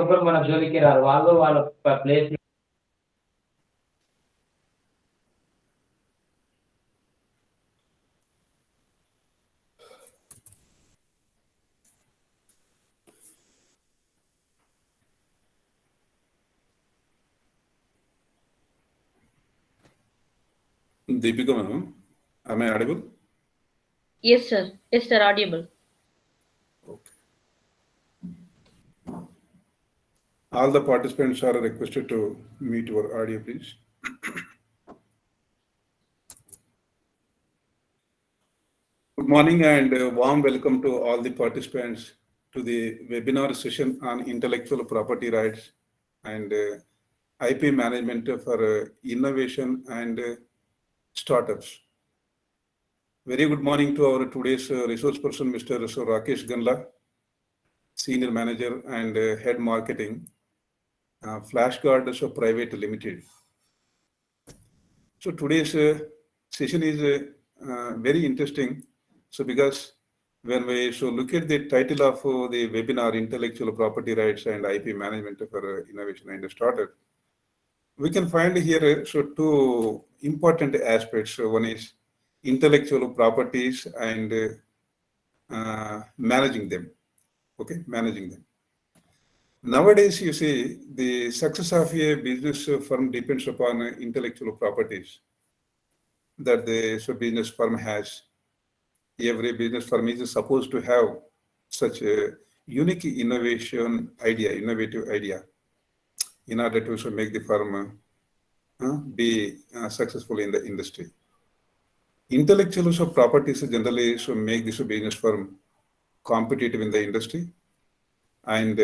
ఎవ్వరు మన జోలికి రారు. వాళ్ళు వాళ్ళ place Deepika ma'am, am I audible? Yes, sir. Yes, sir. Audible. Okay. All the participants are requested to mute your audio, please. Good morning and warm welcome to all the participants to the webinar session on intellectual property rights and IP management for innovation and startups. Very good morning to our today's resource person, Mr. Rakesh Ganla, Senior Manager and Head Marketing, Flashguard Private Limited. So today's session is very interesting. So because when we look at the title of the webinar, Intellectual Property Rights and IP Management for Innovation and Startup, we can find here two important aspects. So one is intellectual properties and managing them. Okay, managing them. Nowadays, you see, the success of a business firm depends upon intellectual properties that the business firm has. Every business firm is supposed to have such a unique innovative idea, in order to make the firm be successful in the industry. Intellectual properties generally make this business firm competitive in the industry, and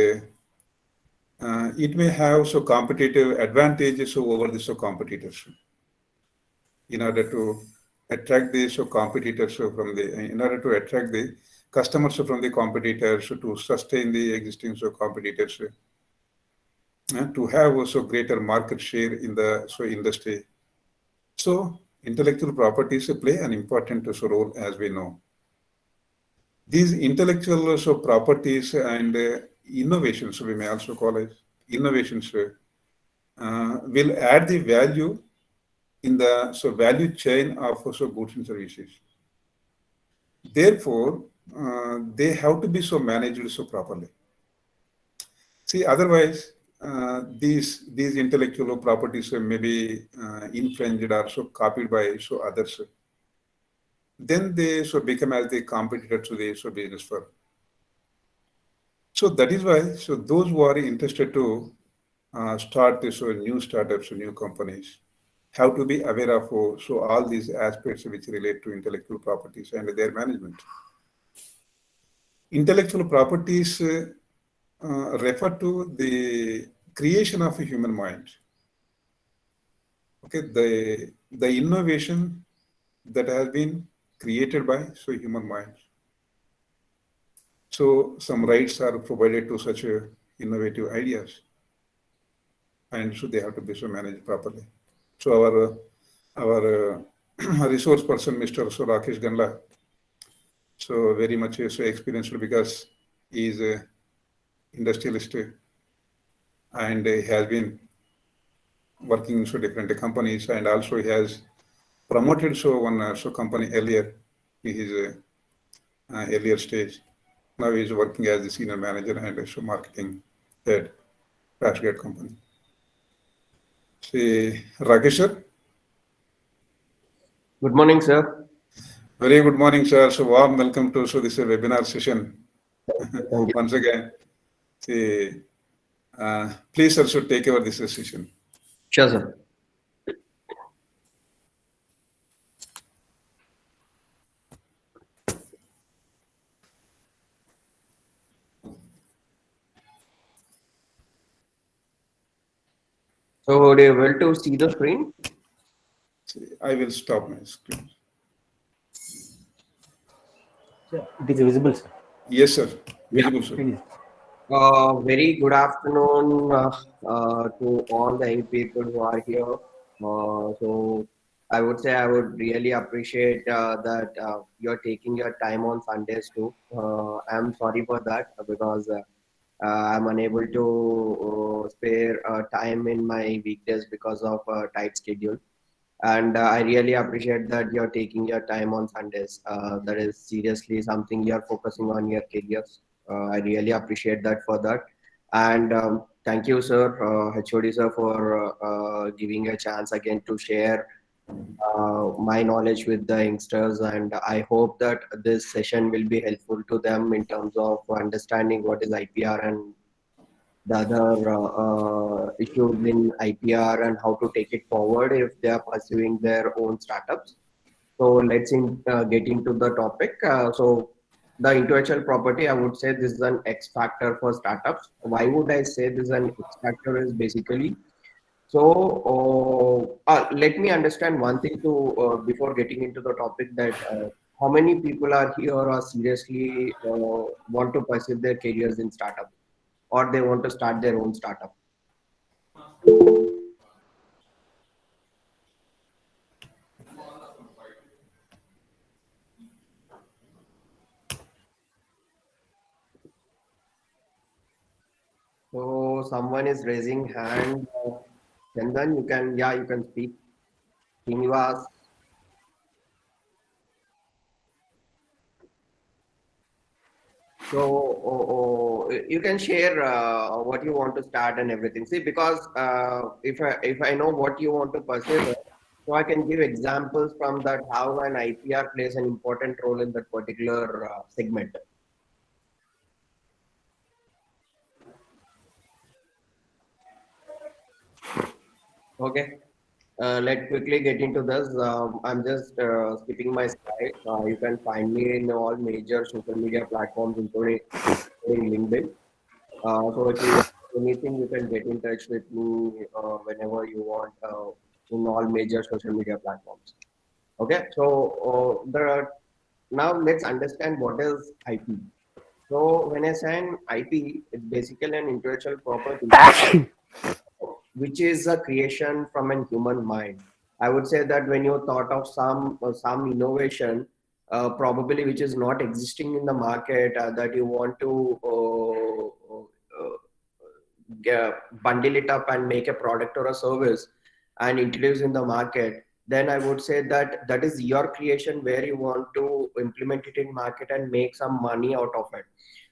it may have competitive advantages over the competitors in order to attract the competitors from the, in order to attract the customers from the competitors, to sustain the existing competitors, to have also greater market share in the industry. So intellectual properties play an important role, as we know. These intellectual properties and innovations, we may also call it innovations, will add the value in the value chain of goods and services. Therefore, they have to be managed properly. See, otherwise, these intellectual properties may be infringed or copied by others. Then they become as the competitor to the business firm. So that is why those who are interested to start this new startups, new companies, have to be aware of all these aspects which relate to intellectual properties and their management. Intellectual properties refer to the creation of a human mind. Okay, the innovation that has been created by human minds. So some rights are provided to such innovative ideas, and so they have to be managed properly. So our resource person, Mr. Rakesh Ganla, so very much experienced because he is a industrialist and he has been working in different companies, and also he has promoted one company earlier in his earlier stage. Now he is working as the senior manager and marketing head, Flashguard company. See, Rakesh sir. Good morning, sir. Very good morning, sir. So warm welcome to this webinar session. Once again. See, please, sir, should take over this session. Sure, sir. So, do you able to see the screen? See, I will stop my screen. It is visible, sir. Yes, sir. Visible, It sir. is. Very good afternoon to all the young people who are here. So, I would say I would really appreciate that you're taking your time on Sundays too. I'm sorry for that because I'm unable to spare time in my weekdays because of a tight schedule. And I really appreciate that you're taking your time on Sundays. That is seriously something you're focusing on your careers. I really appreciate that for that. And thank you, sir, HOD sir, for giving a chance again to share my knowledge with the youngsters. And I hope that this session will be helpful to them in terms of understanding what is IPR and the other issues in IPR and how to take it forward if they are pursuing their own startups. So get into the topic. So the intellectual property, I would say this is an X factor for startups. Why would I say this is an X factor is basically, let me understand one thing to before getting into the topic that how many people are here or seriously want to pursue their careers in startup or they want to start their own startup. So someone is raising hand. Chandan, you can speak. Srinivas. So you can share what you want to start and everything. See, because if I know what you want to pursue, so I can give examples from that how an IPR plays an important role in that particular segment. Okay. Let's quickly get into this. I'm just skipping my slide. You can find me in all major social media platforms, including LinkedIn. So if you want anything, you can get in touch with me whenever you want in all major social media platforms. Okay. So now let's understand what is IP. So when I say an IP, it's basically an intellectual property which is a creation from a human mind. I would say that when you thought of some innovation, probably which is not existing in the market, that you want to bundle it up and make a product or a service and introduce in the market, then I would say that that is your creation where you want to implement it in market and make some money out of it.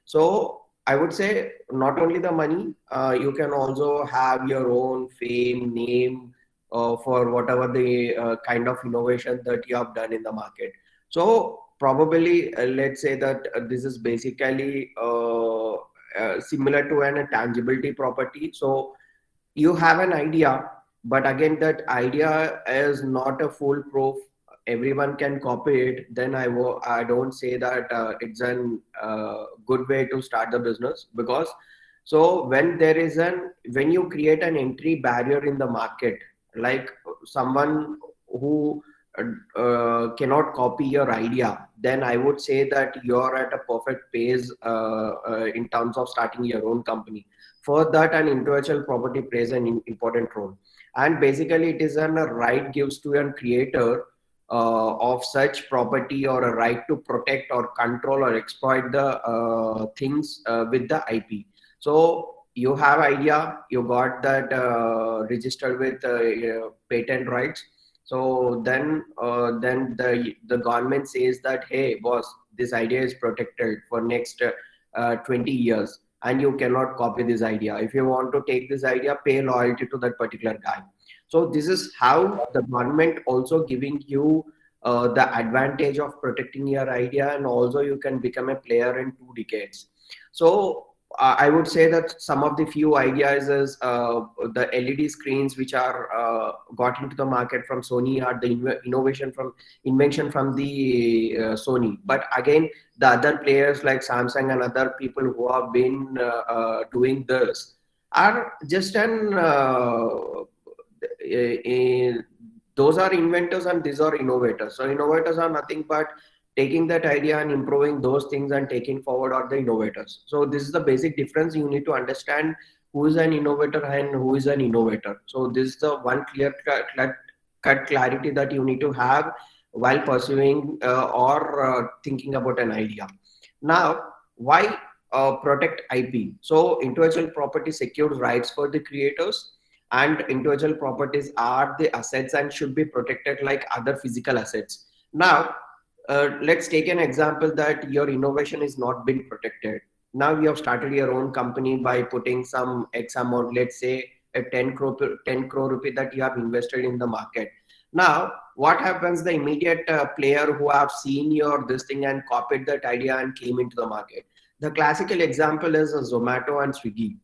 So I would say not only the money, you can also have your own fame, name for whatever the kind of innovation that you have done in the market. So probably let's say that this is basically similar to a tangibility property. So you have an idea, but again that idea is not a foolproof, everyone can copy it, then I don't say that it's a good way to start the business. Because so when you create an entry barrier in the market, like someone who cannot copy your idea, then I would say that you're at a perfect pace in terms of starting your own company. For that, an intellectual property plays an important role, and basically it is a right gives to a creator of such property, or a right to protect or control or exploit the things with the IP. So you have idea, you got that registered with patent rights. So then the government says that, hey boss, this idea is protected for next 20 years and you cannot copy this idea. If you want to take this idea, pay loyalty to that particular guy. So this is how the government also giving you the advantage of protecting your idea, and also you can become a player in 2 decades. So I would say that some of the few ideas is the LED screens which are got into the market from Sony are the invention from the Sony. But again, the other players like Samsung and other people who have been doing this are just those are inventors and these are innovators. So innovators are nothing but taking that idea and improving those things and taking forward are the innovators. So this is the basic difference. You need to understand who is an innovator and who is an innovator. So this is the one clear cut clarity that you need to have while pursuing or thinking about an idea. Now, why protect IP. So intellectual property secures rights for the creators, and intellectual properties are the assets and should be protected like other physical assets. Now, let's take an example that your innovation is not been protected. Now you have started your own company by putting some X amount, let's say a 10 crore rupee that you have invested in the market. Now, what happens? The immediate player who have seen your this thing and copied that idea and came into the market. The classical example is Zomato and Swiggy.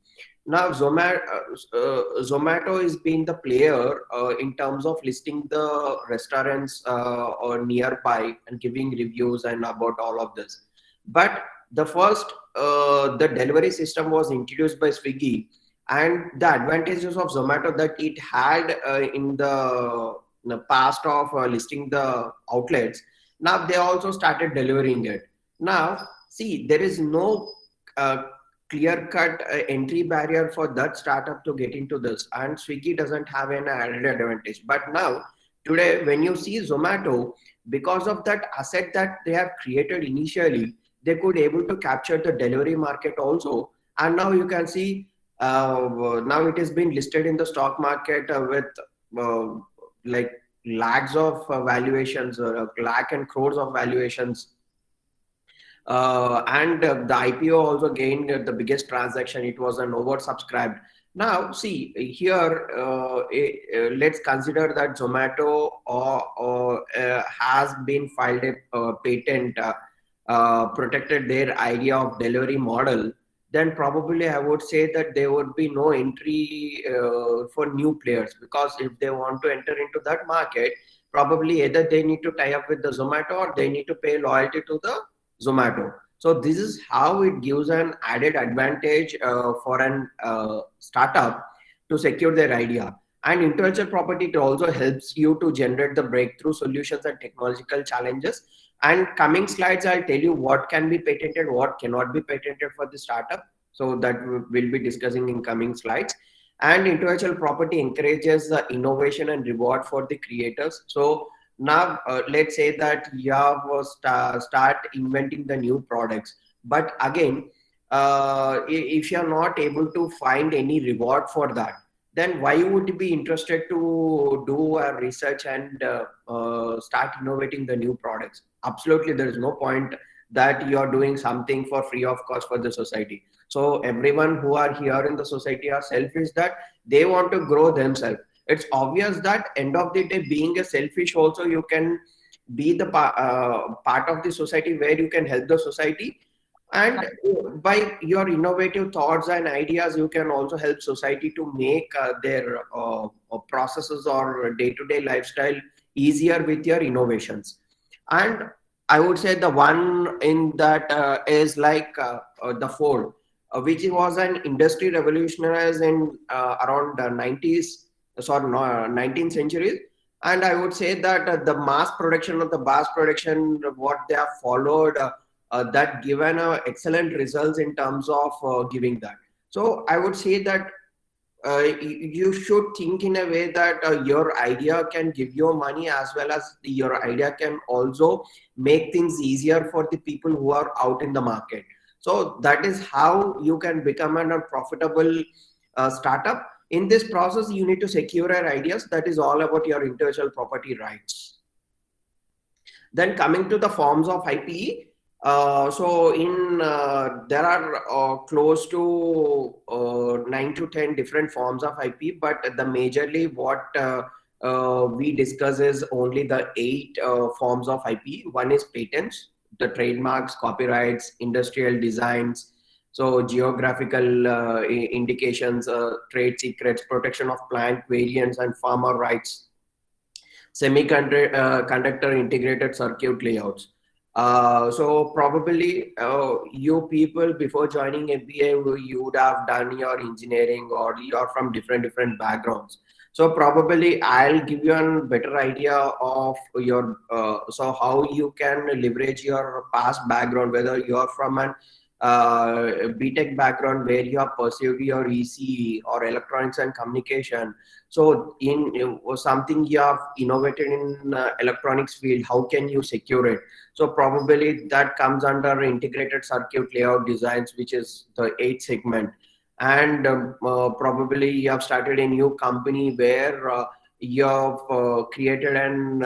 Now, Zomato is being the player in terms of listing the restaurants or nearby and giving reviews and about all of this. But the first, the delivery system was introduced by Swiggy, and the advantages of Zomato that it had in the past of listing the outlets. Now they also started delivering it. Now, see, there is no clear-cut entry barrier for that startup to get into this, and Swiggy doesn't have an added advantage. But now, today, when you see Zomato, because of that asset that they have created initially, they could able to capture the delivery market also. And now you can see now it has been listed in the stock market with like lakhs of valuations, lakh and crores of valuations. And the IPO also gained the biggest transaction. It was an oversubscribed. Now, see here, let's consider that Zomato has been filed a patent, protected their idea of delivery model. Then probably I would say that there would be no entry for new players, because if they want to enter into that market, probably either they need to tie up with the Zomato or they need to pay loyalty to the Zomato. So this is how it gives an added advantage for an startup to secure their idea. And intellectual property, it also helps you to generate the breakthrough solutions and technological challenges. And coming slides, I'll tell you what can be patented, what cannot be patented for the startup. So that we'll be discussing in coming slides. And intellectual property encourages the innovation and reward for the creators. So now let's say that you have start inventing the new products, but again, if you are not able to find any reward for that, then why would you be interested to do a research and start innovating the new products? Absolutely, there is no point that you are doing something for free of cost for the society. So everyone who are here in the society are selfish, that they want to grow themselves. It's obvious that end of the day, being a selfish also, you can be the part of the society where you can help the society. And by your innovative thoughts and ideas, you can also help society to make their processes or day-to-day lifestyle easier with your innovations. And I would say the one in that is like the Ford, which was an industry revolutionary in around 19th century. And I would say that the mass production, what they have followed, that given excellent results in terms of giving that. So I would say that you should think in a way that your idea can give you money, as well as your idea can also make things easier for the people who are out in the market. So that is how you can become a profitable startup. In this process, you need to secure your ideas. That is all about your intellectual property rights. Then coming to the forms of IP. So in there are close to 9 to 10 different forms of IP, but the majorly what we discuss is only the 8 forms of IP. One is patents, the trademarks, copyrights, industrial designs, so geographical indications, trade secrets, protection of plant variants and farmer rights, semiconductor integrated circuit layouts. So probably you people before joining MBA, you would have done your engineering, or you're from different backgrounds. So probably I'll give you a better idea of your so how you can leverage your past background, whether you're from an BTech background where you have pursued your ECE or electronics and communication. So in something you have innovated in electronics field, how can you secure it? So probably that comes under integrated circuit layout designs, which is the 8th segment. And probably you have started a new company where you have created an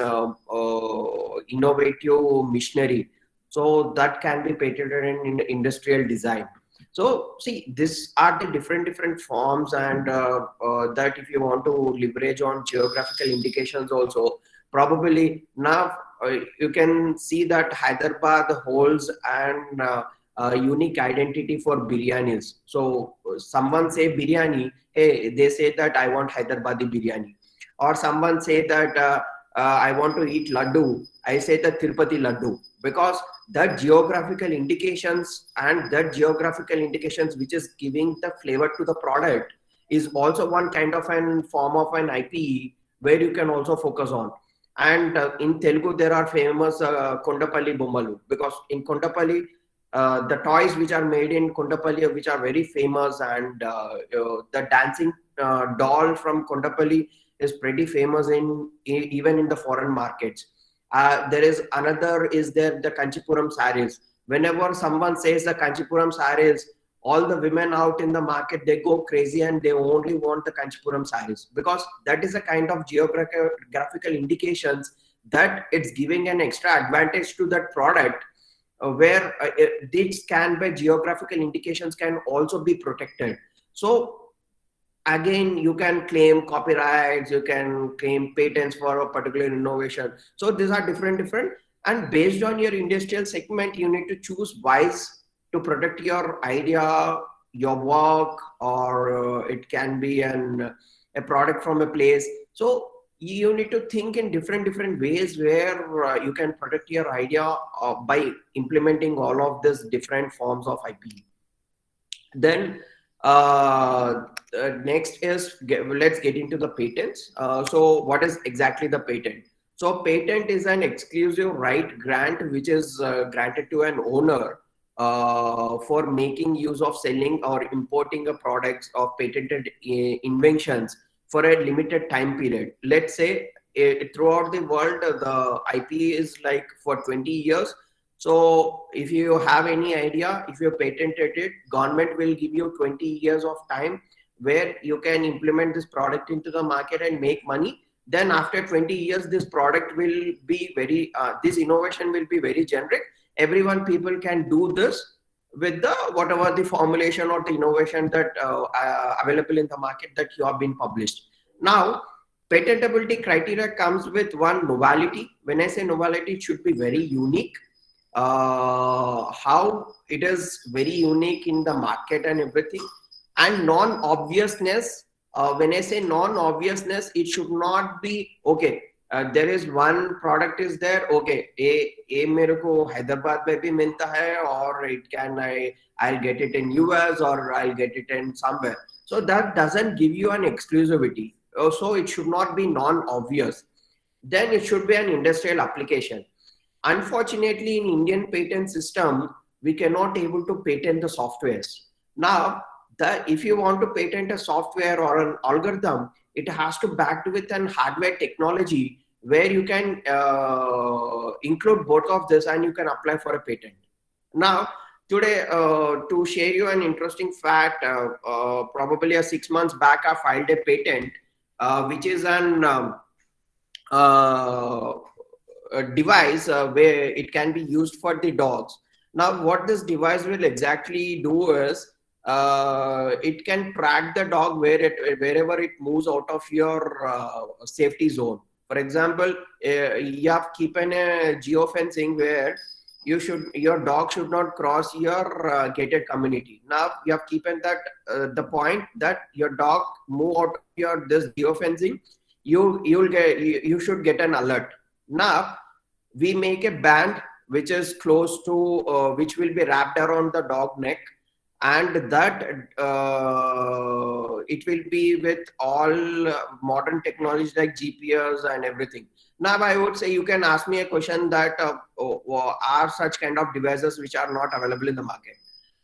innovative machinery. So that can be patented in industrial design. So see, these are the different forms, and that if you want to leverage on geographical indications also, probably now you can see that Hyderabad holds an unique identity for biryanis. So someone say biryani, hey, they say that I want Hyderabadi biryani, or someone say that I want to eat laddu, I say the Tirupati laddu, because that geographical indications and that geographical indications which is giving the flavor to the product is also one kind of an form of an IP where you can also focus on. And in Telugu there are famous Kondapalli Bommalu, because in Kondapalli the toys which are made in Kondapalli, which are very famous, and the dancing doll from Kondapalli is pretty famous even in the foreign markets. There is another is there the Kanchipuram sarees. Whenever someone says the Kanchipuram sarees, all the women out in the market, they go crazy and they only want the Kanchipuram sarees, because that is a kind of geographical indications that it's giving an extra advantage to that product, where these can by geographical indications can also be protected. So again, you can claim copyrights, you can claim patents for a particular innovation. So these are different, and based on your industrial segment, you need to choose wise to protect your idea, your work, or it can be a product from a place. So you need to think in different ways where you can protect your idea by implementing all of these different forms of IP. Then next is let's get into the patents. So what is exactly the patent? So patent is an exclusive right grant which is granted to an owner for making use of selling or importing a products of patented inventions for a limited time period. Let's say throughout the world the IP is like for 20 years. So if you have any idea, if you patented it, government will give you 20 years of time where you can implement this product into the market and make money. Then after 20 years, this product will be very, this innovation will be very generic. People can do this with the whatever the formulation or the innovation that available in the market that you have been published. Now, patentability criteria comes with one novelty. When I say novelty, it should be very unique. How it is very unique in the market and everything, and non-obviousness. When I say non-obviousness, it should not be okay. There is one product is there. Okay, a मेरे को Hyderabad में भी मिलता है, or it can I'll get it in US or I'll get it in somewhere. So that doesn't give you an exclusivity. So it should not be non-obvious. Then it should be an industrial application. Unfortunately, in Indian patent system, we cannot able to patent the softwares. Now, if you want to patent a software or an algorithm, it has to back with an hardware technology where you can include both of this and you can apply for a patent. Now, today, to share you an interesting fact, probably 6 months back, I filed a patent, which is an a device where it can be used for the dogs. Now, what this device will exactly do is it can track the dog wherever it moves out of your safety zone. For example, you have keeping a geofencing where your dog should not cross your gated community. Now you have keeping that the point that your dog move out of your this geofencing, you should get an alert. Now we make a band which is close to which will be wrapped around the dog neck, and that it will be with all modern technologies like GPS and everything. Now I would say you can ask me a question that are such kind of devices which are not available in the market.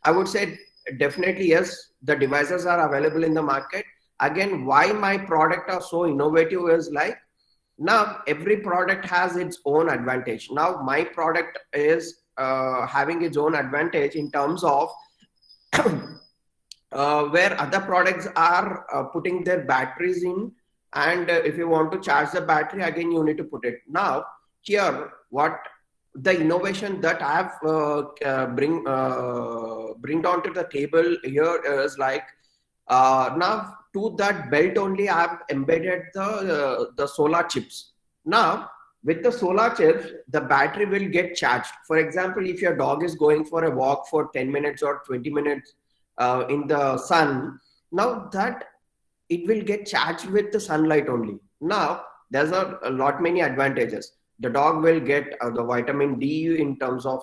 I would say definitely yes, the devices are available in the market. Again, why my product are so innovative is like, now every product has its own advantage. Now my product is having its own advantage in terms of where other products are putting their batteries in, and if you want to charge the battery, again you need to put it. Now here, what the innovation that I have bring down to the table here is like, now to that belt only I have embedded the solar chips. Now with the solar chips, the battery will get charged. For example, if your dog is going for a walk for 10 minutes or 20 minutes in the sun, now that it will get charged with the sunlight only. Now there's a lot many advantages. The dog will get the vitamin D in terms of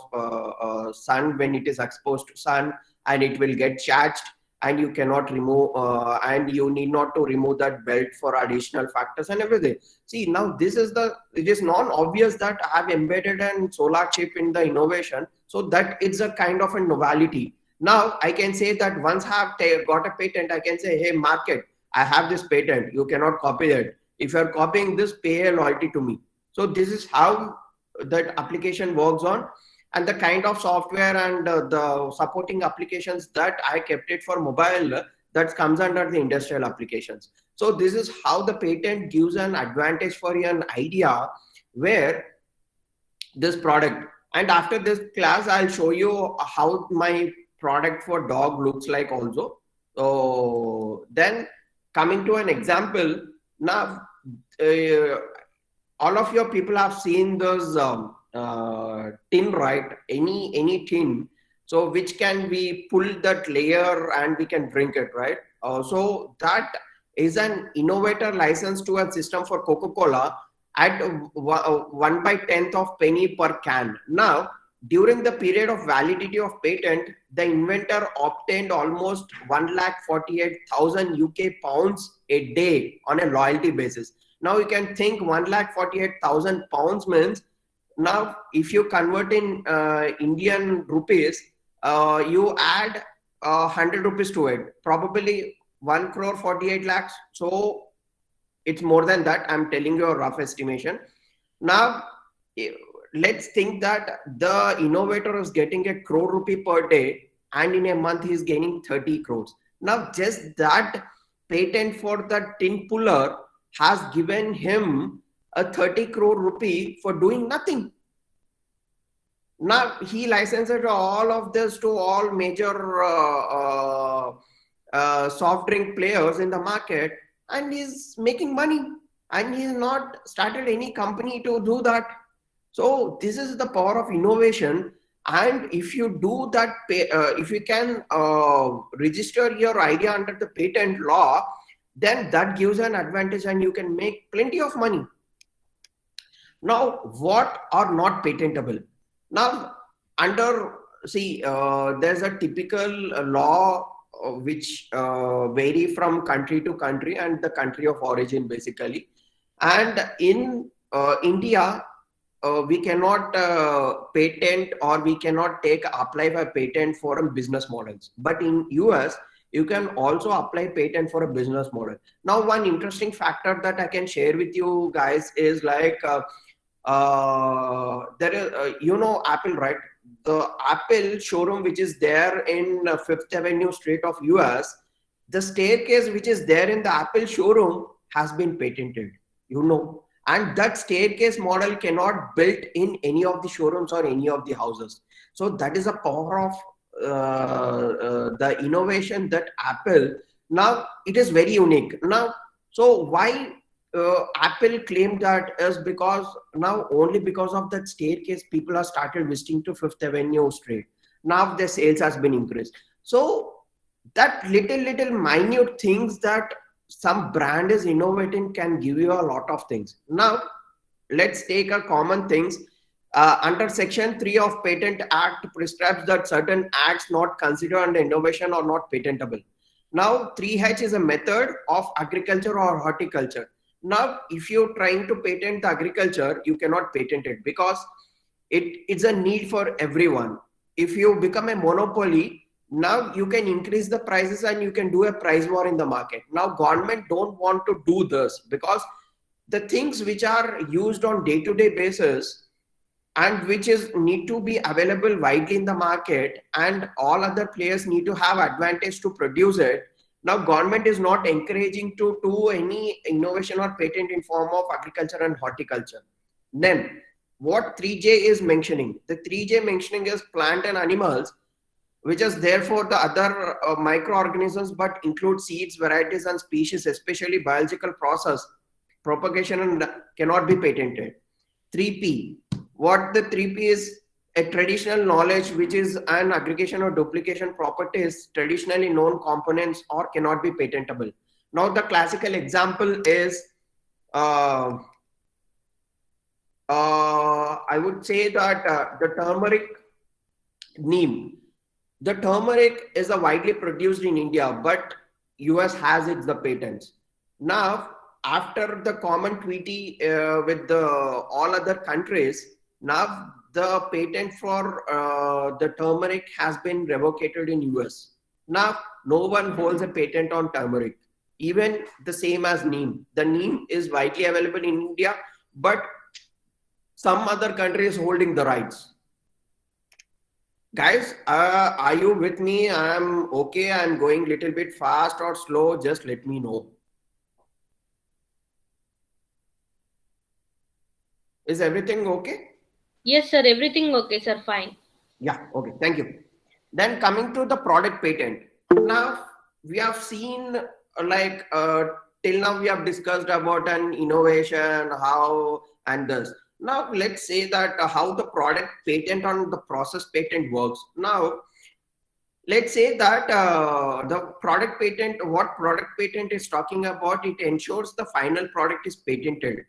sun when it is exposed to sun, and it will get charged, and you cannot remove and you need not to remove that belt for additional factors and everything. See, now this is it is non-obvious that I have embedded a solar chip in the innovation, so that it's a kind of a novelty. Now I can say that once I have got a patent, I can say, hey market, I have this patent, you cannot copy it. If you are copying this, pay a loyalty to me. So this is how that application works on, and the kind of software and the supporting applications that I kept it for mobile, that comes under the industrial applications. So this is how the patent gives an advantage for an idea where this product. And after this class, I'll show you how my product for dog looks like also. So then coming to an example, now all of your people have seen those tin, right? Any tin, so which can we pull that layer and we can drink it, right? So that is an innovator license to a system for Coca-Cola at 1/10th of penny per can. Now during the period of validity of patent, the inventor obtained almost 1,48,000 UK pounds a day on a loyalty basis. Now you can think 1,48,000 pounds means, now if you convert in Indian rupees, you add 100 rupees to it, probably 1 crore 48 lakhs. So it's more than that. I'm telling you a rough estimation. Now let's think that the innovator is getting 1 crore rupee per day, and in a month he's gaining 30 crores. Now just that patent for the tin puller has given him a 30 crore rupee for doing nothing. Now he licenses all of this to all major soft drink players in the market, and he's making money, and he's not started any company to do that. So this is the power of innovation. And if you do that, if you can register your idea under the patent law, then that gives an advantage and you can make plenty of money. Now, what are not patentable? Now, there's a typical law which vary from country to country and the country of origin basically. And in India, we cannot patent, or we cannot apply for patent for business models. But in US, you can also apply patent for a business model. Now, one interesting factor that I can share with you guys is like, there is, Apple, right? The Apple showroom, which is there in 5th Avenue Street of US, the staircase which is there in the Apple showroom has been patented, and that staircase model cannot built in any of the showrooms or any of the houses. So that is a power of the innovation that Apple, now it is very unique. Now, so why Apple claimed that is because now only because of that staircase people have started visiting to 5th Avenue Street. Now the sales has been increased. So that little minute things that some brand is innovating can give you a lot of things. Now let's take a common things. Under Section 3 of Patent Act prescribes that certain acts not considered under innovation are not patentable. Now 3H is a method of agriculture or horticulture. Now if you're trying to patent the agriculture, you cannot patent it because it's a need for everyone. If you become a monopoly, Now you can increase the prices and you can do a price war in the market. Now government don't want to do this because the things which are used on day-to-day basis and which is need to be available widely in the market, and all other players need to have advantage to produce it. Now government is not encouraging to do any innovation or patent in form of agriculture and horticulture. Then what 3J is mentioning, the 3J mentioning is plant and animals, which is therefore the other microorganisms, but include seeds, varieties, and species, especially biological process, propagation, and cannot be patented. 3P, what the 3P is, a traditional knowledge, which is an aggregation or duplication properties, traditionally known components, or cannot be patentable. Now the classical example is, I would say that the turmeric neem. The turmeric is a widely produced in India, but US has its the patents. Now, after the common treaty with the all other countries, now the patent for the turmeric has been revoked in US. Now, no one holds a patent on turmeric. Even the same as neem. The neem is widely available in India, but some other country is holding the rights. Guys, are you with me? I'm okay. I'm going little bit fast or slow. Just let me know. Is everything okay? Yes, sir. Everything okay, sir. Fine. Yeah, okay. Thank you. Then coming to the product patent. Now, we have seen like till now we have discussed about an innovation, how and this. Now, let's say that how the product patent on the process patent works. Now, let's say that the product patent, what product patent is talking about, it ensures the final product is patented.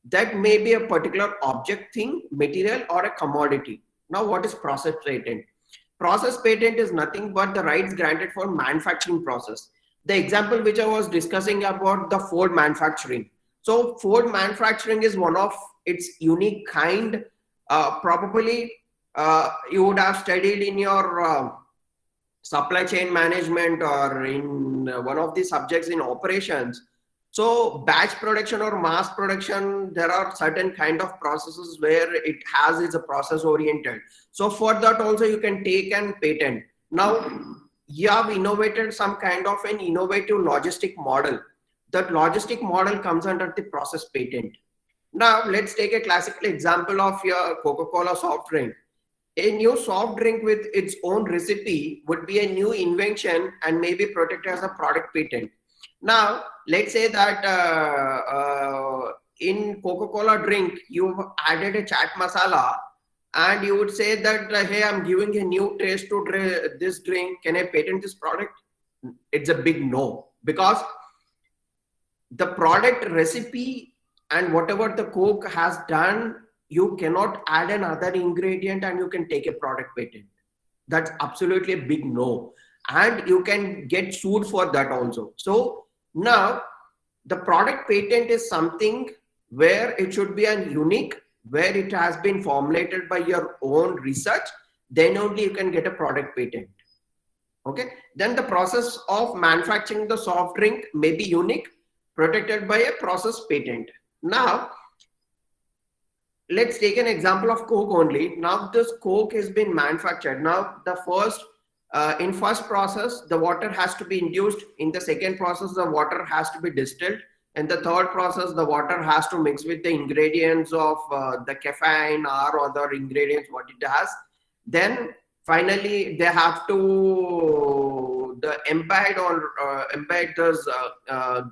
That may be a particular object, thing, material, or a commodity. Now, what is process patent? Process patent is nothing but the rights granted for manufacturing process. The example which I was discussing about the Ford manufacturing. So Ford manufacturing is one of its unique kind. Probably you would have studied in your supply chain management or in one of the subjects in operations. So batch production or mass production, there are certain kind of processes where it has is a process oriented. So for that also you can take an patent. Now you have innovated some kind of an innovative logistic model. That logistic model comes under the process patent. Now let's take a classical example of your Coca-Cola soft drink. A new soft drink with its own recipe would be a new invention and may be protected as a product patent. Now, let's say that in Coca-Cola drink, you've added a chaat masala and you would say that, hey, I'm giving a new taste to this drink. Can I patent this product? It's a big no, because the product recipe and whatever the Coke has done, you cannot add another ingredient and you can take a product patent. That's absolutely a big no. And you can get sued for that also. So now the product patent is something where it should be a unique, where it has been formulated by your own research, then only you can get a product patent. Okay. Then the process of manufacturing the soft drink may be unique, protected by a process patent. Now, let's take an example of Coke only. Now this Coke has been manufactured. Now the first, in first process, the water has to be induced. In the second process, the water has to be distilled. In the third process, the water has to mix with the ingredients of the caffeine or other ingredients, what it has. Then finally, they have to embed this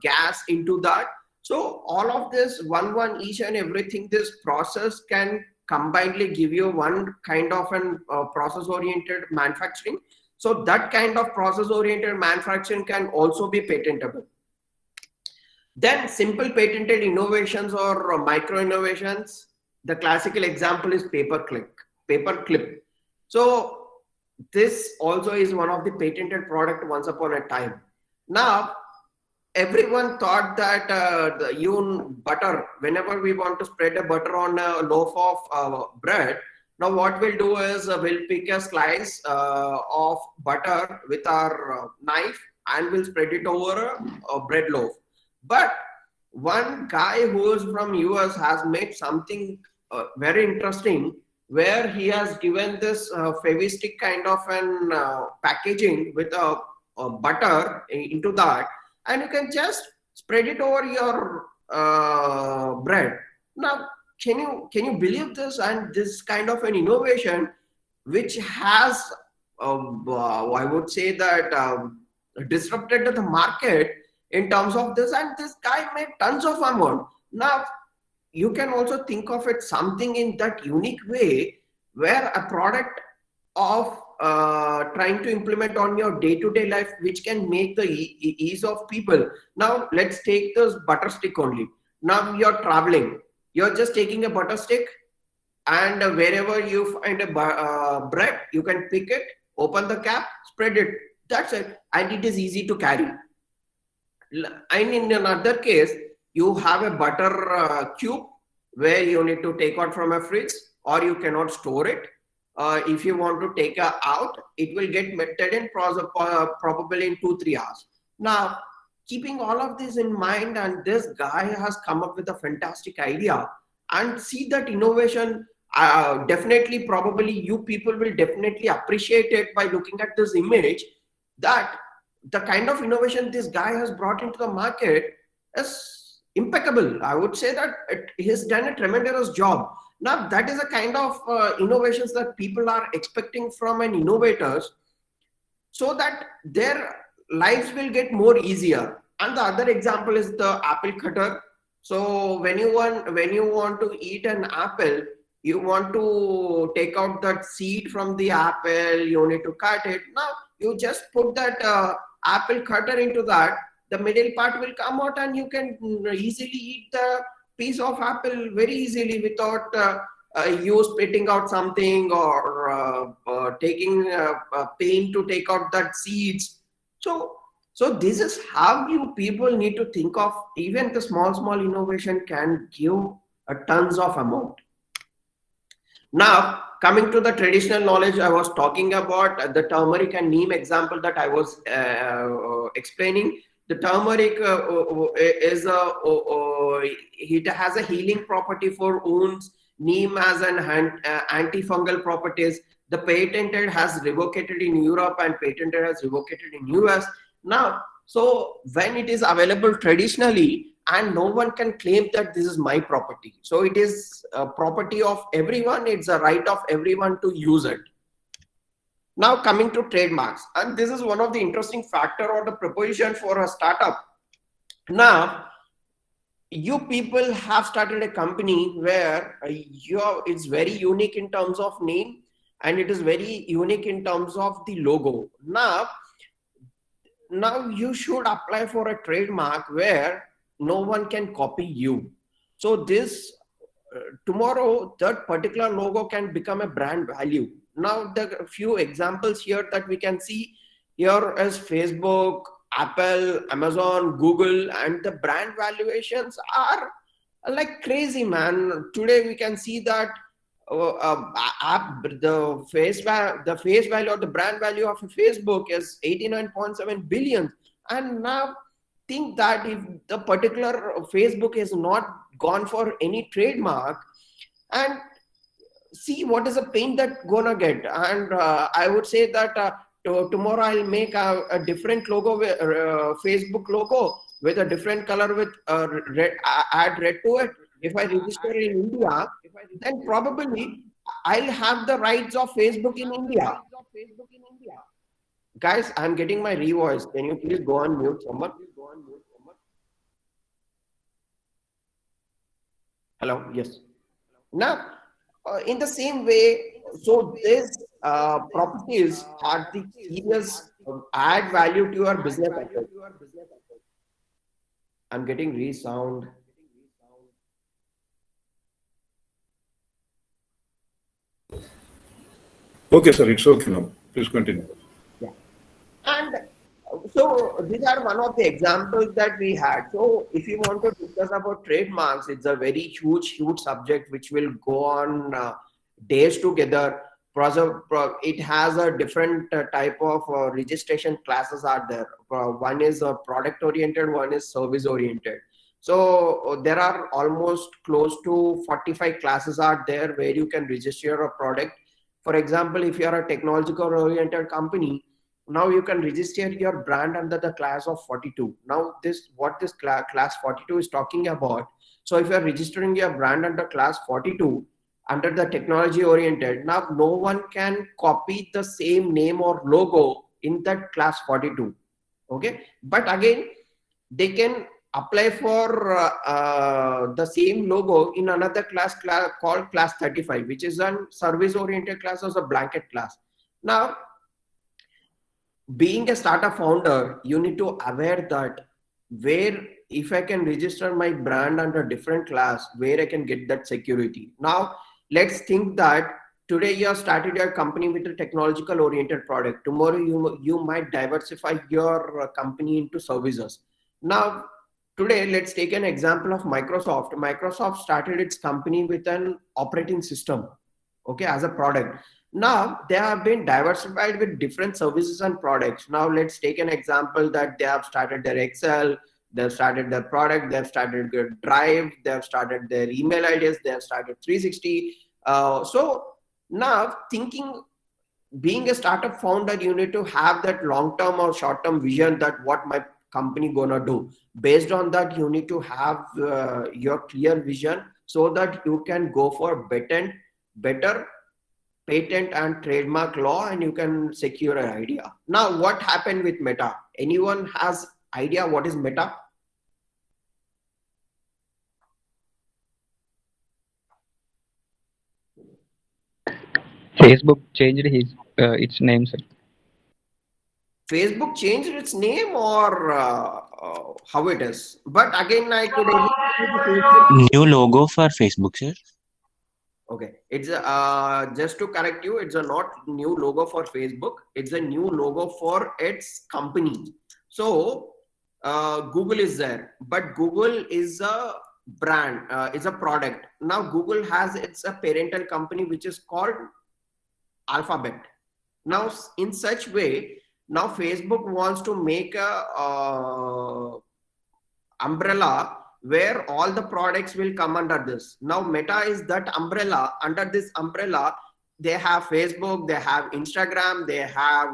gas into that. So all of this, one each and everything, this process can combinedly give you one kind of an process-oriented manufacturing. So that kind of process-oriented manufacturing can also be patentable. Then simple patented innovations or micro innovations. The classical example is paperclip. So this also is one of the patented product once upon a time. Now, everyone thought that butter, whenever we want to spread a butter on a loaf of bread, Now what we'll do is we'll pick a slice of butter with our knife and we'll spread it over a bread loaf. But one guy who is from US has made something very interesting, where he has given this Fevistick kind of an packaging with a butter into that, and you can just spread it over your bread. Now, can you believe this? And this kind of an innovation, which has, I would say that disrupted the market in terms of this, and this guy made tons of amount. Now, you can also think of it something in that unique way, where a product of trying to implement on your day-to-day life, which can make the ease of people. Now, let's take this butter stick only. Now you're traveling, you're just taking a butter stick, and wherever you find a bread, you can pick it, open the cap, spread it. That's it, and it is easy to carry. And in another case, you have a butter cube where you need to take out from a fridge, or you cannot store it. If you want to take it out, it will get melted in probably in 2-3 hours. Now, keeping all of this in mind, and this guy has come up with a fantastic idea, and see that innovation. Definitely, probably you people will definitely appreciate it by looking at this image, that the kind of innovation this guy has brought into the market is impeccable. I would say that he's done a tremendous job. Now, that is a kind of innovations that people are expecting from an innovators, so that their lives will get more easier. And the other example is the apple cutter. So when you want to eat an apple, you want to take out that seed from the apple, you need to cut it. Now you just put that apple cutter into that, the middle part will come out, and you can easily eat the piece of apple very easily without you spitting out something, or taking pain to take out that seeds. So this is how you people need to think of. Even the small innovation can give a tons of amount. Now, coming to the traditional knowledge, I was talking about the turmeric and neem example that I was explaining. The turmeric it has a healing property for wounds. Neem has an antifungal properties. The patented has revoked in Europe, and patented has revoked in US. Now, so when it is available traditionally, and no one can claim that this is my property. So it is a property of everyone. It's a right of everyone to use it. Now coming to trademarks, and this is one of the interesting factor or the proposition for a startup. Now, you people have started a company where it's very unique in terms of name, and it is very unique in terms of the logo. Now you should apply for a trademark where no one can copy you. So this tomorrow that particular logo can become a brand value. Now the few examples here that we can see here is Facebook, Apple, Amazon, Google, and the brand valuations are like crazy, man. Today we can see that the face value or the brand value of Facebook is 89.7 billion. And now think that if the particular Facebook is not gone for any trademark, and see what is the pain that gonna get. And I would say that tomorrow I'll make a different logo, Facebook logo with a different color with add red to it. If I register in India, then probably I'll have the rights of Facebook in India. Guys, I'm getting my revoice. Can you please go on mute, someone? Hello, yes. Now, in the same way, so these properties are the serious add value to your business. I'm getting resound. Okay, sir, it's okay now. Please continue. Yeah. And so these are one of the examples that we had. So if you want to discuss about trademarks, it's a very huge subject which will go on days together. It has a different type of registration classes are there. One is product oriented, one is service oriented. So there are almost close to 45 classes are there where you can register a product. For example, if you are a technological oriented company, now you can register your brand under the class of 42. Now what this class 42 is talking about. So if you are registering your brand under class 42, under the technology oriented, now no one can copy the same name or logo in that class 42. Okay, but again, they can apply for the same logo in another class called class 35, which is a service oriented class or a blanket class. Now, being a startup founder, you need to aware that where if I can register my brand under different class, where I can get that security. Now, let's think that today you have started your company with a technological oriented product. Tomorrow you might diversify your company into services. Now, today let's take an example of Microsoft. Microsoft started its company with an operating system, okay, as a product. Now they have been diversified with different services and products. Now let's take an example that they have started their Excel, they've started their product, they've started their Drive, they've started their email IDs, they've started 360. So now being a startup founder, you need to have that long-term or short-term vision that what my company gonna do. Based on that, you need to have your clear vision so that you can go for better patent and trademark law and you can secure an idea. Now, what happened with Meta? Anyone has idea what is Meta? Facebook changed its name, sir. Facebook changed its name or how it is? But again, I could New logo for Facebook, sir. Okay, it's just to correct you, it's a not new logo for Facebook. It's a new logo for its company. So Google is there, but Google is a brand, is a product. Now Google has its a parental company which is called Alphabet. Now in such way, now Facebook wants to make a umbrella where all the products will come under this. Now Meta is that umbrella. Under this umbrella, they have Facebook, they have Instagram, they have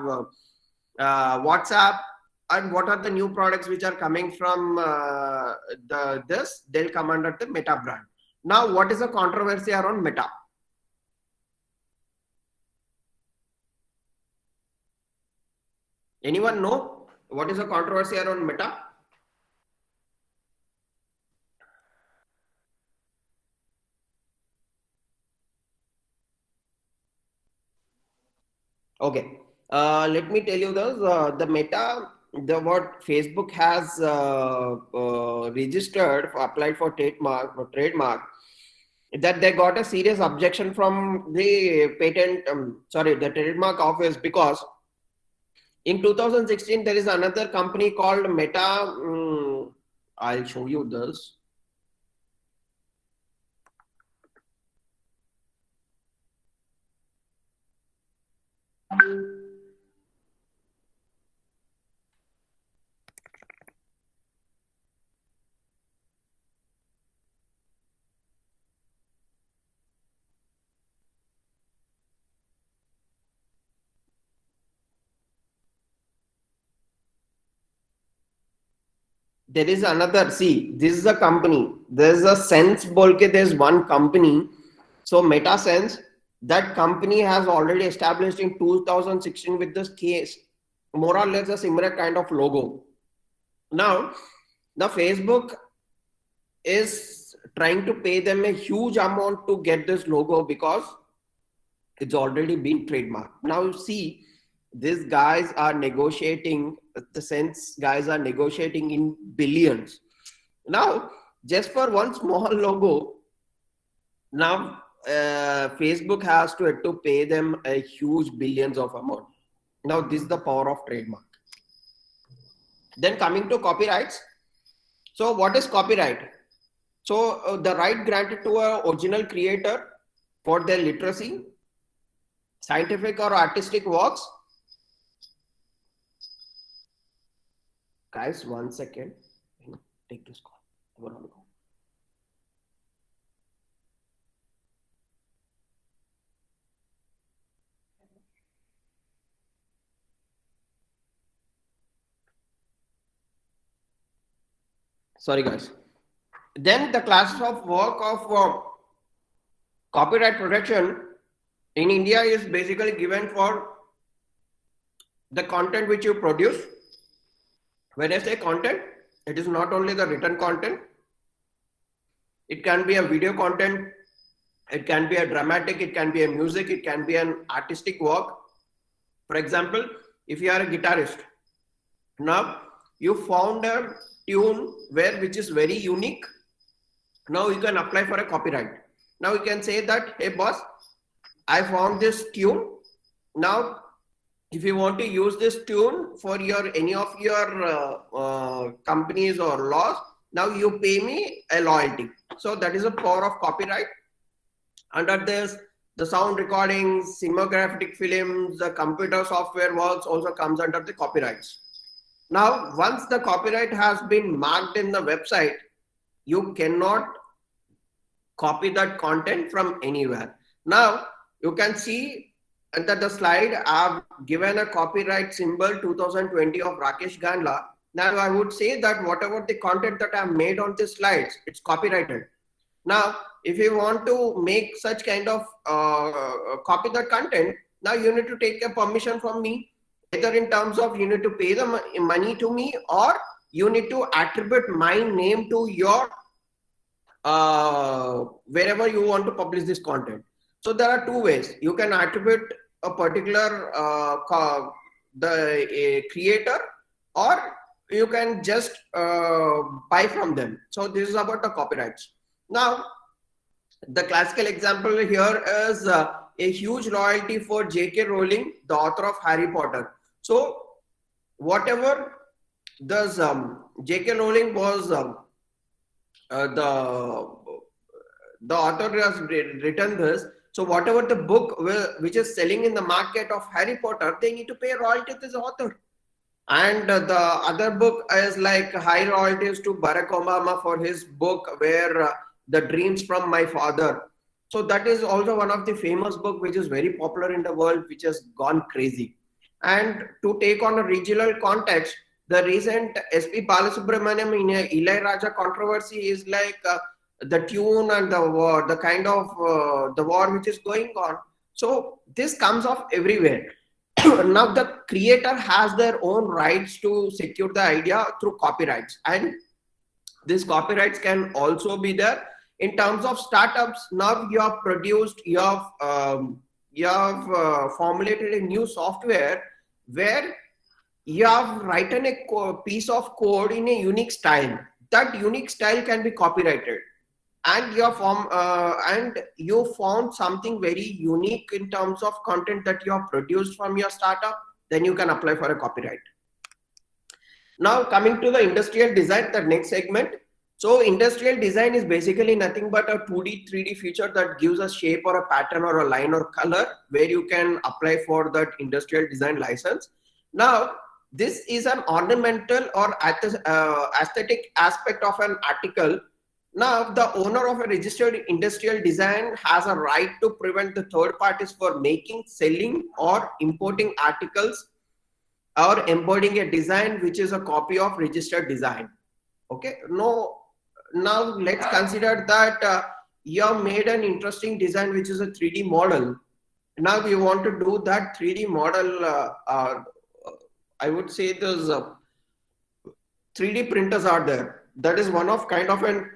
WhatsApp, and what are the new products which are coming from this? They'll come under the Meta brand. Now, what is the controversy around Meta? Anyone know what is the controversy around Meta? Okay, let me tell you this. The Meta, what Facebook has registered, applied for trademark, that they got a serious objection from the the trademark office, because in 2016 there is another company called Meta. I'll show you this. There is another, see, this is a company. There's a Sense Bolke, there's one company. So Meta Sense, that company has already established in 2016 with this case, more or less a similar kind of logo. Now, the Facebook is trying to pay them a huge amount to get this logo because it's already been trademarked. Now you see, these guys are negotiating, the Sense guys are negotiating in billions. Now, just for one small logo, now Facebook has to pay them a huge billions of amount. Now, this is the power of trademark. Then coming to copyrights. So what is copyright? So the right granted to an original creator for their literacy, scientific or artistic works. Guys, 1 second. Take this call. I will not go. Sorry, guys. Then the classes of work of copyright protection in India is basically given for the content which you produce. When I say content, it is not only the written content. It can be a video content. It can be a dramatic. It can be a music. It can be an artistic work. For example, if you are a guitarist, now you found a tune which is very unique. Now you can apply for a copyright. Now you can say that, hey boss, I found this tune. Now, if you want to use this tune for any of your companies or laws, now you pay me a loyalty. So that is a power of copyright. Under this, the sound recordings, cinematographic films, the computer software works also comes under the copyrights. Now, once the copyright has been marked in the website, you cannot copy that content from anywhere. Now, you can see under the slide, I've given a copyright symbol 2020 of Rakesh Gandla. Now, I would say that whatever the content that I've made on these slides, it's copyrighted. Now, if you want to make such kind of copy that content, now you need to take a permission from me. Either in terms of you need to pay the money to me, or you need to attribute my name to your wherever you want to publish this content. So there are two ways. You can attribute a particular creator, or you can just buy from them. So this is about the copyrights. Now, the classical example here is a huge loyalty for J.K. Rowling, the author of Harry Potter. So whatever does J.K. Rowling was the author has written this. So whatever the book which is selling in the market of Harry Potter, they need to pay royalty to this author. And the other book is like high royalties to Barack Obama for his book where The Dreams from My Father. So that is also one of the famous book which is very popular in the world, which has gone crazy. And to take on a regional context, the recent SP Balasubramaniam in a Ilaiyaraaja controversy is like the tune and the kind of the war which is going on. So this comes off everywhere. Now the creator has their own rights to secure the idea through copyrights, and these copyrights can also be there in terms of startups. Now you have produced, you have formulated a new software where you have written a piece of code in a unique style. That unique style can be copyrighted, and you found something very unique in terms of content that you have produced from your startup. Then you can apply for a copyright. Now coming to the industrial design, the next segment. So industrial design is basically nothing but a 2D, 3D feature that gives a shape or a pattern or a line or color where you can apply for that industrial design license. Now, this is an ornamental or aesthetic aspect of an article. Now, the owner of a registered industrial design has a right to prevent the third parties for making, selling, or importing articles or embodying a design which is a copy of registered design. Okay. Now let's consider that you have made an interesting design which is a 3D model. Now you want to do that 3D model. I would say those 3D printers are there. That is one of kind of an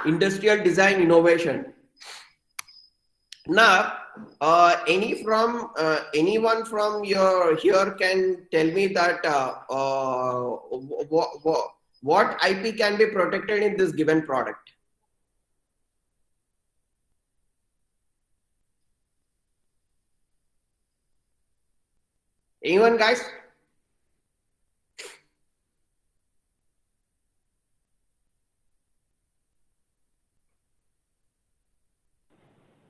industrial design innovation. Now, anyone from here can tell me that what IP can be protected in this given product? Anyone, guys?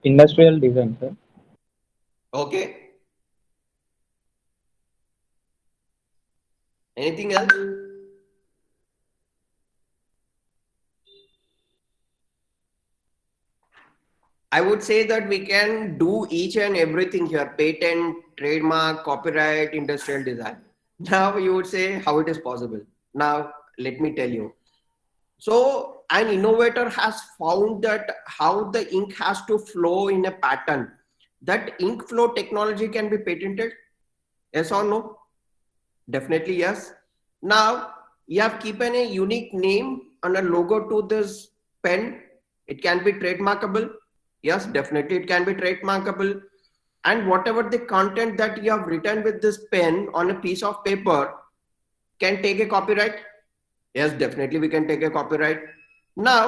Industrial design, sir. Okay. Anything else? I would say that we can do each and everything here: patent, trademark, copyright, industrial design. Now you would say how it is possible. Now let me tell you. So an innovator has found that how the ink has to flow in a pattern. That ink flow technology can be patented. Yes or no? Definitely yes. Now you have given a unique name and a logo to this pen. It can be trademarkable. Yes, definitely it can be trademarkable. And whatever the content that you have written with this pen on a piece of paper can take a copyright. Yes, definitely we can take a copyright. Now,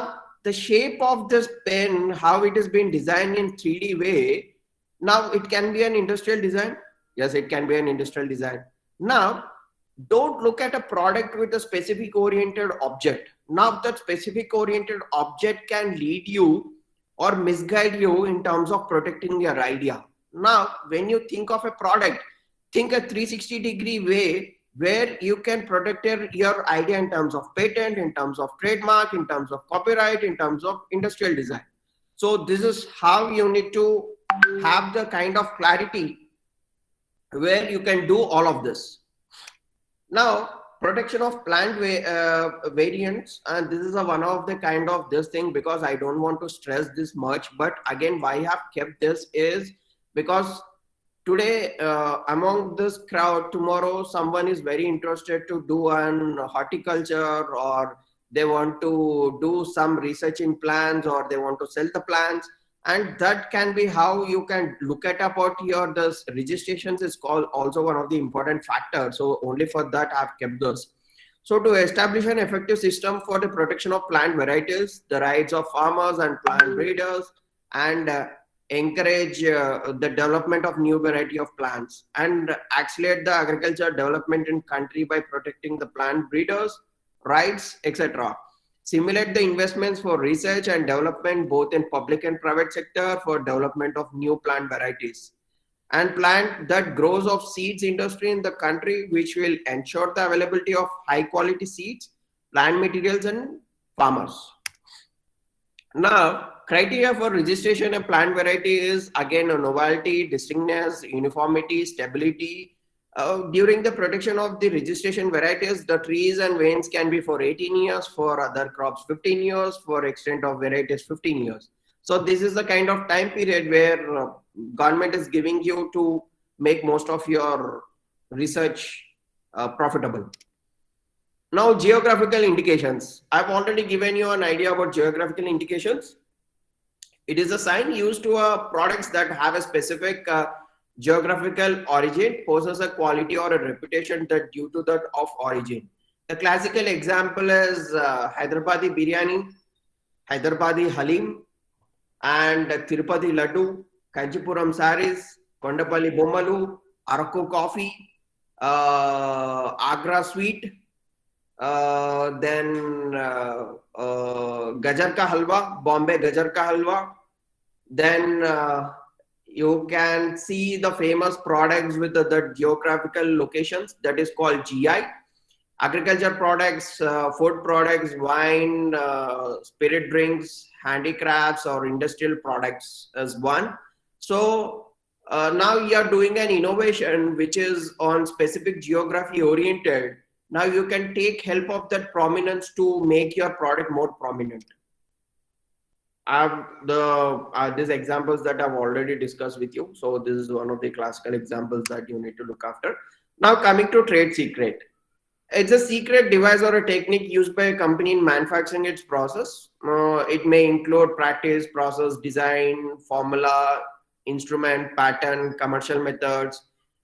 the shape of this pen, how it has been designed in 3D way, now it can be an industrial design. Yes, it can be an industrial design. Now, don't look at a product with a specific oriented object. Now, that specific oriented object can lead you or misguide you in terms of protecting your idea. Now, when you think of a product, think a 360-degree way where you can protect your idea in terms of patent, in terms of trademark, in terms of copyright, in terms of industrial design. So this is how you need to have the kind of clarity where you can do all of this. Now, protection of plant variants, and this is one of the kind of this thing, because I don't want to stress this much, but again, why I have kept this is because today among this crowd, tomorrow someone is very interested to do an horticulture, or they want to do some research in plants, or they want to sell the plants, and that can be how you can look at about your this registrations is called also one of the important factors. So only for that I've kept this. So to establish an effective system for the protection of plant varieties, the rights of farmers and plant breeders, and encourage the development of new variety of plants, and accelerate the agriculture development in country by protecting the plant breeders' rights, etc. Simulate the investments for research and development both in public and private sector for development of new plant varieties, and plant that grows of seeds industry in the country, which will ensure the availability of high quality seeds, plant materials, and farmers. Now, criteria for registration of plant variety is again a novelty, distinctness, uniformity, stability. During the protection of the registration varieties, the trees and veins can be for 18 years, for other crops 15 years, for extent of varieties 15 years. So this is the kind of time period where government is giving you to make most of your research profitable. Now, geographical indications. I've already given you an idea about geographical indications. It is a sign used to products that have a specific geographical origin, possess a quality or a reputation that due to that of origin. The classical example is Hyderabadi biryani, Hyderabadi halim, and Tirupati laddu, Kanchipuram saris, Kondapalli bommalu, Araku coffee, Agra sweet, then Gajar ka halwa, Bombay Gajar ka halwa. Then you can see the famous products with the geographical locations, that is called GI. Agriculture products, food products, wine, spirit drinks, handicrafts, or industrial products as one. So now you are doing an innovation which is on specific geography oriented. Now you can take help of that prominence to make your product more prominent. These examples that I've already discussed with you. So this is one of the classical examples that you need to look after. Now coming to trade secret. It's a secret device or a technique used by a company in manufacturing its process. It may include practice, process, design, formula, instrument, pattern, commercial methods,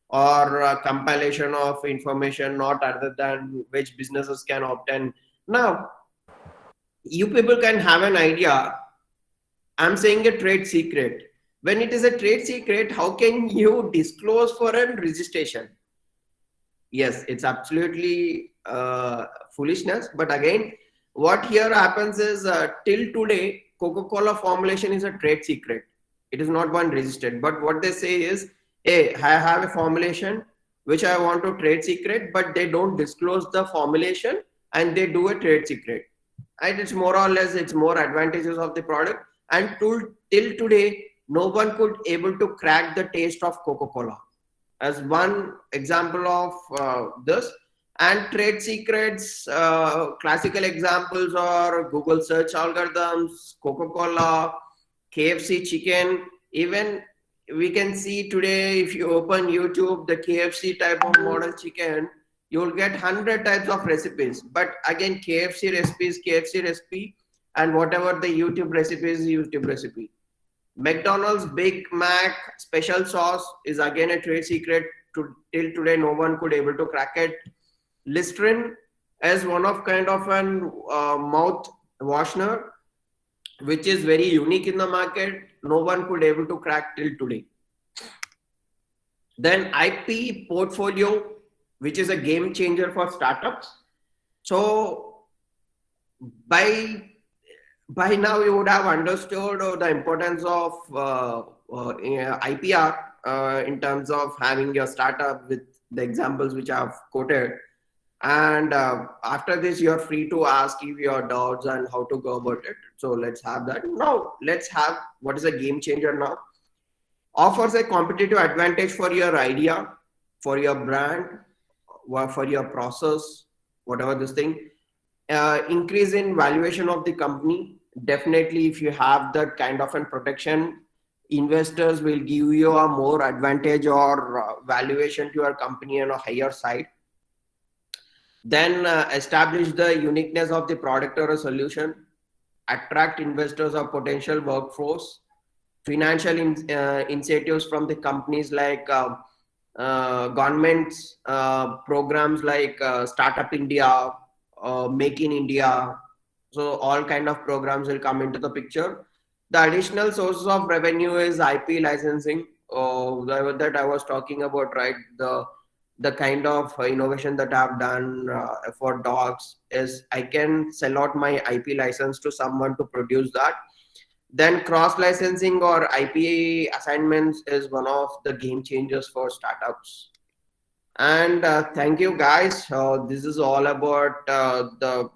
or compilation of information not other than which businesses can obtain. Now, you people can have an idea. I'm saying a trade secret. When it is a trade secret, how can you disclose for a registration? Yes, it's absolutely foolishness. But again, what here happens is till today, Coca-Cola formulation is a trade secret. It is not one registered. But what they say is, hey, I have a formulation which I want to trade secret, but they don't disclose the formulation and they do a trade secret. And it's more or less, it's more advantages of the product. And till today, no one could able to crack the taste of Coca-Cola as one example of this. And trade secrets, classical examples are Google search algorithms, Coca-Cola, KFC chicken. Even we can see today, if you open YouTube, the KFC type of model chicken, you'll get 100 types of recipes. But again, KFC recipe, and whatever the YouTube recipe is, YouTube recipe. McDonald's Big Mac special sauce is again a trade secret. Till today, no one could able to crack it. Listerine as one of kind of an mouth washener, which is very unique in the market. No one could able to crack till today. Then IP portfolio, which is a game changer for startups. So by now you would have understood the importance of IPR in terms of having your startup with the examples which I have quoted. And after this, you're free to ask if your doubts and how to go about it. So let's have that. Now, let's have what is a game changer now. Offers a competitive advantage for your idea, for your brand, for your process, whatever this thing. Increase in valuation of the company. Definitely, if you have that kind of an protection, investors will give you a more advantage or valuation to your company on a higher side. Then establish the uniqueness of the product or a solution, attract investors or potential workforce, financial incentives from the companies like governments, programs like Startup India, Make in India. So all kind of programs will come into the picture. The additional sources of revenue is IP licensing that I was talking about, right? The kind of innovation that I've done for dogs is I can sell out my IP license to someone to produce that. Then cross licensing or IP assignments is one of the game changers for startups. And thank you guys. This is all about the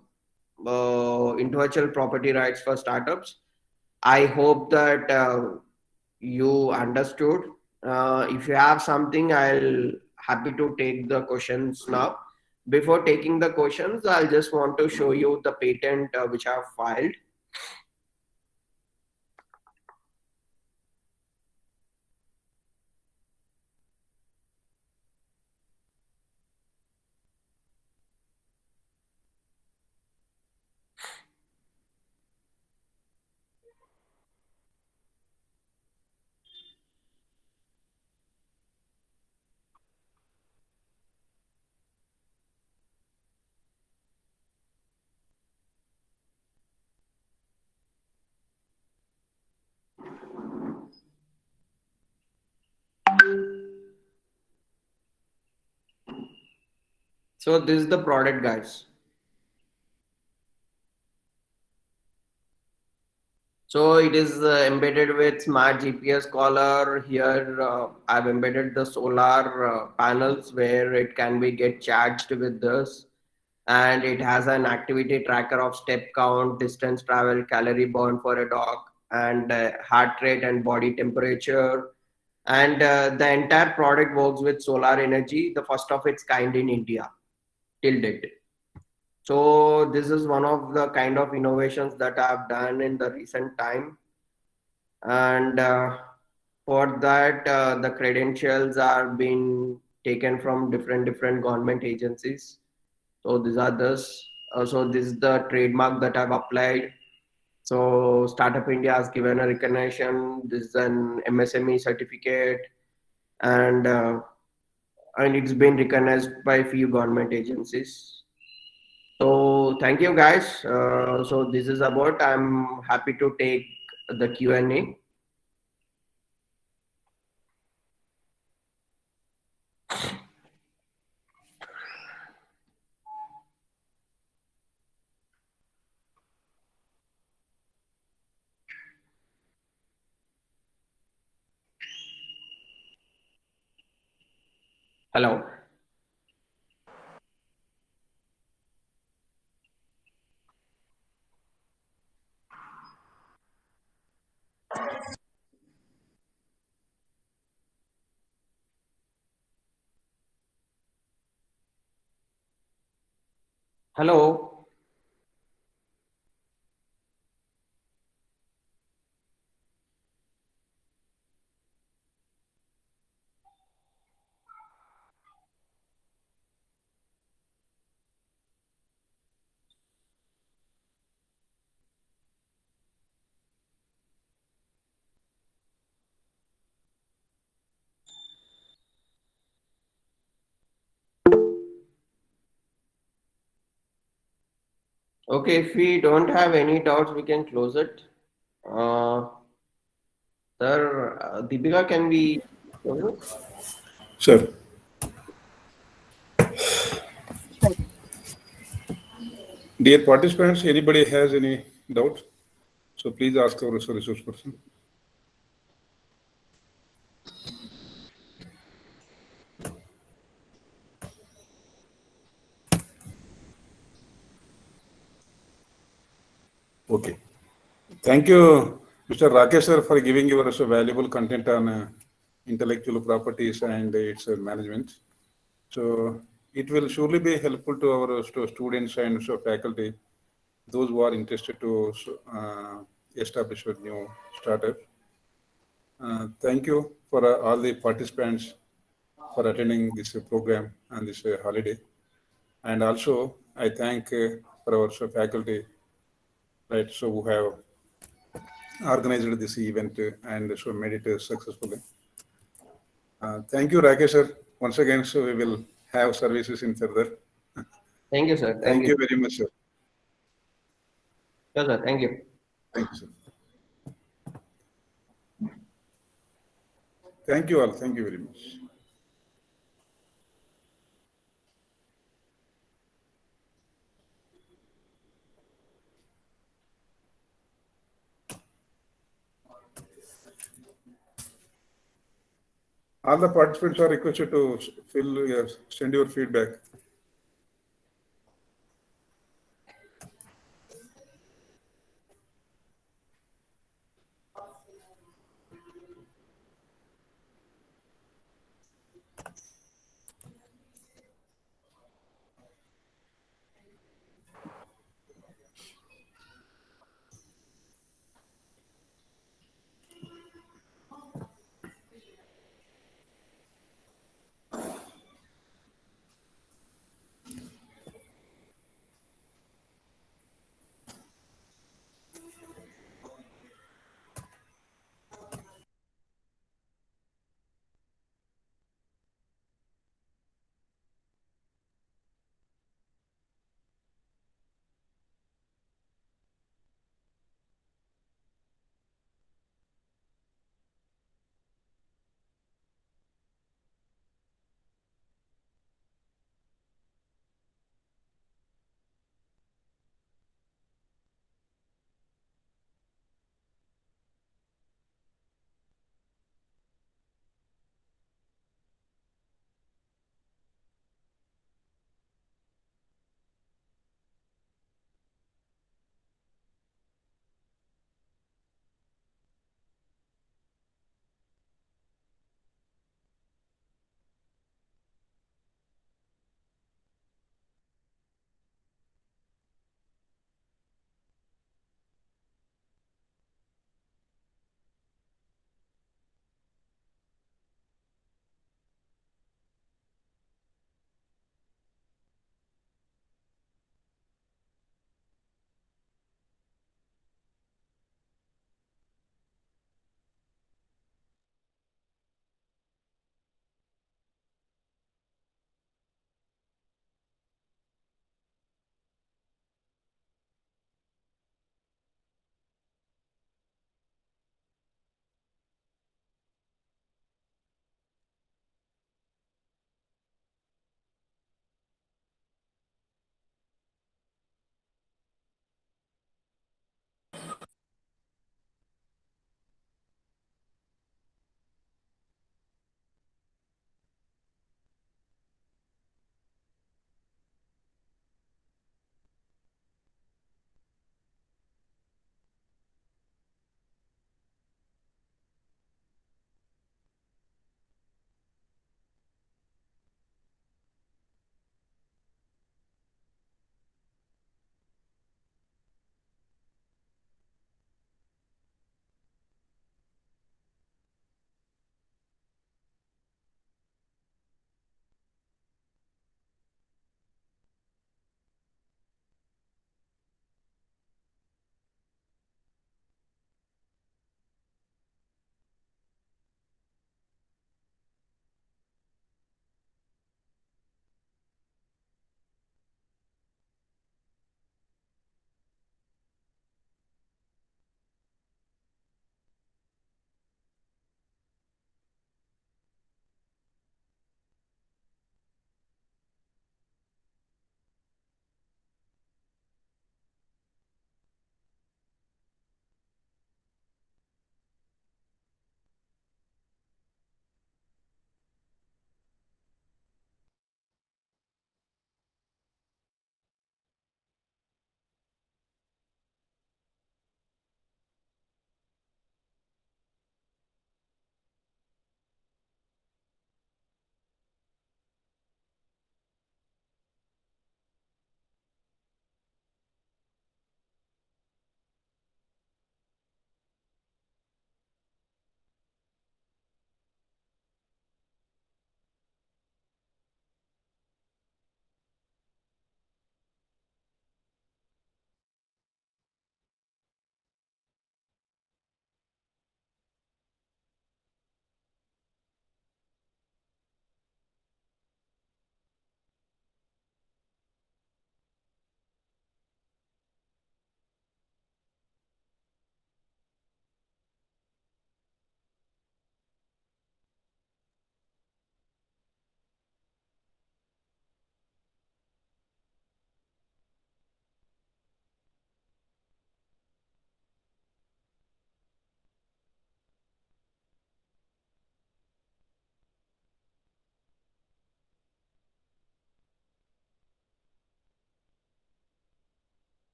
intellectual property rights for startups. I hope that you understood. If you have something, I'll happy to take the questions now. Before taking the questions, I'll just want to show you the patent which I have filed. So this is the product, guys. So it is embedded with Smart GPS Collar. Here I've embedded the solar panels where it can be get charged with this. And it has an activity tracker of step count, distance travel, calorie burn for a dog, and heart rate and body temperature. And the entire product works with solar energy, the first of its kind in India till date. So this is one of the kind of innovations that I've done in the recent time. And for that, the credentials are being taken from different government agencies. So these are this. So this is the trademark that I've applied. So Startup India has given a recognition. This is an MSME certificate, and it's been recognized by a few government agencies. So thank you guys. So this is about. I'm happy to take the Q&A. Hello. Hello. Okay, if we don't have any doubts, we can close it. Sir, Deepika, can we close it? Sure. Dear participants, anybody has any doubt? So please ask our resource person. Okay. Thank you, Mr. Rakesh sir, for giving your so valuable content on intellectual properties and its management. So it will surely be helpful to our students and so faculty, those who are interested to establish a new startup. Thank you for all the participants for attending this program on this holiday. And also, I thank for our faculty, right, so who have organized this event and so made it successfully. Thank you, Rakesh sir. Once again, so we will have services in further. Thank you, sir. Thank you very much, sir. Sure, sir. Thank you. Thank you, sir. Thank you all. Thank you very much. All the participants are requested to send your feedback.